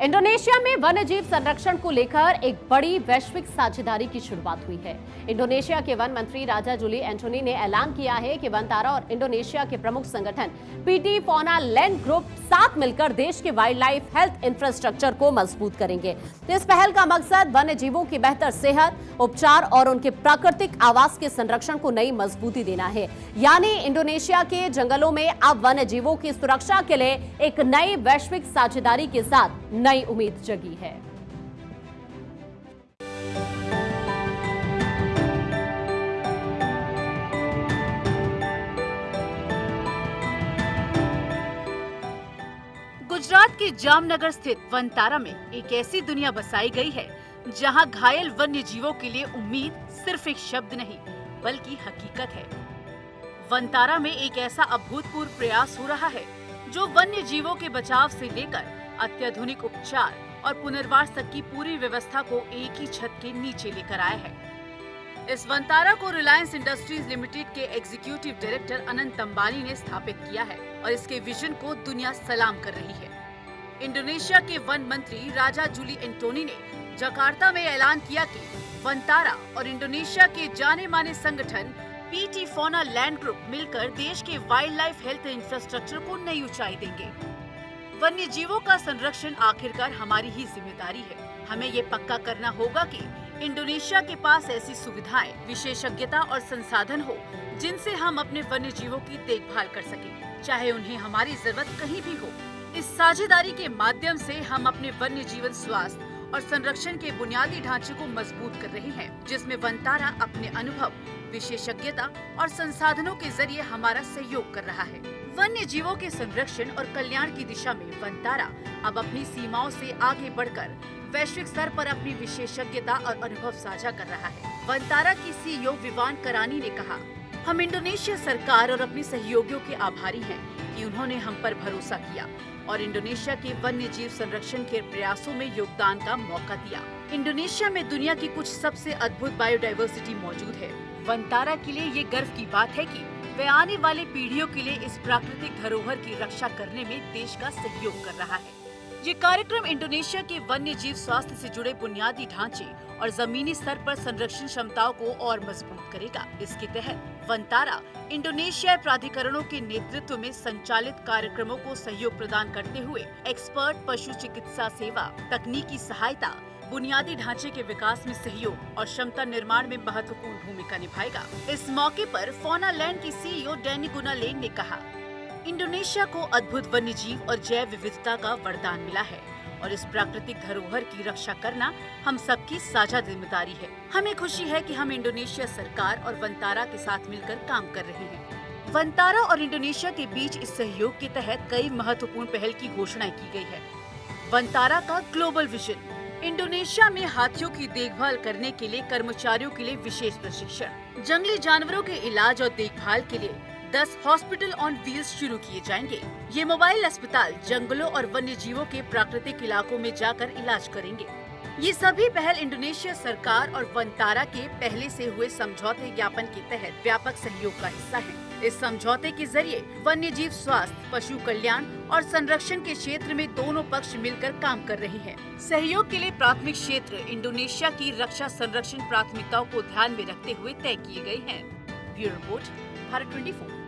Indonesia में वन्यजीव संरक्षण को लेकर एक बड़ी वैश्विक साझेदारी की शुरुआत हुई है। इंडोनेशिया के वन मंत्री राजा जूली एंटोनी ने ऐलान किया है कि वनतारा और इंडोनेशिया के प्रमुख संगठन पीटी फौना लैंड ग्रुप साथ मिलकर देश के वाइल्ड लाइफ हेल्थ इंफ्रास्ट्रक्चर को मजबूत करेंगे। इस पहल का मकसद वन्य जीवों की बेहतर सेहत, उपचार और उनके प्राकृतिक आवास के संरक्षण को नई मजबूती देना है। यानी इंडोनेशिया के जंगलों में अब वन्य जीवों की सुरक्षा के लिए एक नई वैश्विक साझेदारी के साथ नई उम्मीद जगी है। गुजरात के जामनगर स्थित वनतारा में एक ऐसी दुनिया बसाई गई है जहां घायल वन्य जीवों के लिए उम्मीद सिर्फ एक शब्द नहीं बल्कि हकीकत है। वनतारा में एक ऐसा अभूतपूर्व प्रयास हो रहा है जो वन्य जीवों के बचाव से लेकर अत्याधुनिक उपचार और पुनर्वास तक की पूरी व्यवस्था को एक ही छत के नीचे लेकर आया है। इस वनतारा को रिलायंस इंडस्ट्रीज लिमिटेड के एग्जीक्यूटिव डायरेक्टर अनंत अंबानी ने स्थापित किया है और इसके विजन को दुनिया सलाम कर रही है। इंडोनेशिया के वन मंत्री राजा जूली एंटोनी ने जकार्ता में ऐलान किया कि वनतारा और इंडोनेशिया के जाने माने संगठन पीटी फौना लैंड ग्रुप मिलकर देश के वाइल्ड लाइफ हेल्थ इंफ्रास्ट्रक्चर को नई ऊंचाई देंगे। वन्य जीवों का संरक्षण आखिरकार हमारी ही जिम्मेदारी है। हमें ये पक्का करना होगा कि इंडोनेशिया के पास ऐसी सुविधाएं, विशेषज्ञता और संसाधन हो जिनसे हम अपने वन्य जीवों की देखभाल कर सकें, चाहे उन्हें हमारी जरूरत कहीं भी हो। इस साझेदारी के माध्यम से हम अपने वन्य जीवन स्वास्थ्य और संरक्षण के बुनियादी ढांचे को मजबूत कर रहे हैं, जिसमें वनतारा अपने अनुभव, विशेषज्ञता और संसाधनों के जरिए हमारा सहयोग कर रहा है। वन्य जीवों के संरक्षण और कल्याण की दिशा में वनतारा अब अपनी सीमाओं से आगे बढ़कर वैश्विक स्तर पर अपनी विशेषज्ञता और अनुभव साझा कर रहा है। वनतारा की सीईओ विवान करानी ने कहा, हम इंडोनेशिया सरकार और अपने सहयोगियों के आभारी हैं कि उन्होंने हम पर भरोसा किया और इंडोनेशिया के वन्य जीव संरक्षण के प्रयासों में योगदान का मौका दिया। इंडोनेशिया में दुनिया की कुछ सबसे अद्भुत बायोडायवर्सिटी मौजूद है। वनतारा के लिए ये गर्व की बात है कि वे आने वाले पीढ़ियों के लिए इस प्राकृतिक धरोहर की रक्षा करने में देश का सहयोग कर रहा है। ये कार्यक्रम इंडोनेशिया के वन्य जीव स्वास्थ्य से जुड़े बुनियादी ढांचे और जमीनी स्तर पर संरक्षण क्षमताओं को और मजबूत करेगा। इसके तहत वनतारा इंडोनेशियाई प्राधिकरणों के नेतृत्व में संचालित कार्यक्रमों को सहयोग प्रदान करते हुए एक्सपर्ट पशु चिकित्सा सेवा, तकनीकी सहायता, बुनियादी ढांचे के विकास में सहयोग और क्षमता निर्माण में महत्वपूर्ण भूमिका निभाएगा। इस मौके पर फौना लैंड की सीईओ डैनी गुनालेन ने कहा, इंडोनेशिया को अद्भुत वन्य जीव और जैव विविधता का वरदान मिला है और इस प्राकृतिक धरोहर की रक्षा करना हम सबकी साझा जिम्मेदारी है। हमें खुशी है कि हम इंडोनेशिया सरकार और वनतारा के साथ मिलकर काम कर रहे हैं। वनतारा और इंडोनेशिया के बीच इस सहयोग के तहत कई महत्वपूर्ण पहल की घोषणा की गई है। वनतारा का ग्लोबल विजन, इंडोनेशिया में हाथियों की देखभाल करने के लिए कर्मचारियों के लिए विशेष प्रशिक्षण, जंगली जानवरों के इलाज और देखभाल के लिए 10 हॉस्पिटल ऑन व्हील्स शुरू किए जाएंगे। ये मोबाइल अस्पताल जंगलों और वन्य जीवों के प्राकृतिक इलाकों में जाकर इलाज करेंगे। ये सभी पहल इंडोनेशिया सरकार और वनतारा के पहले से हुए समझौते ज्ञापन के तहत व्यापक सहयोग का हिस्सा है। इस समझौते के जरिए वन्य जीव स्वास्थ्य, पशु कल्याण और संरक्षण के क्षेत्र में दोनों पक्ष मिलकर काम कर रहे हैं। सहयोग के लिए प्राथमिक क्षेत्र इंडोनेशिया की रक्षा संरक्षण प्राथमिकताओं को ध्यान में रखते हुए तय किए गए हैं। Bureau report, Bharat 24।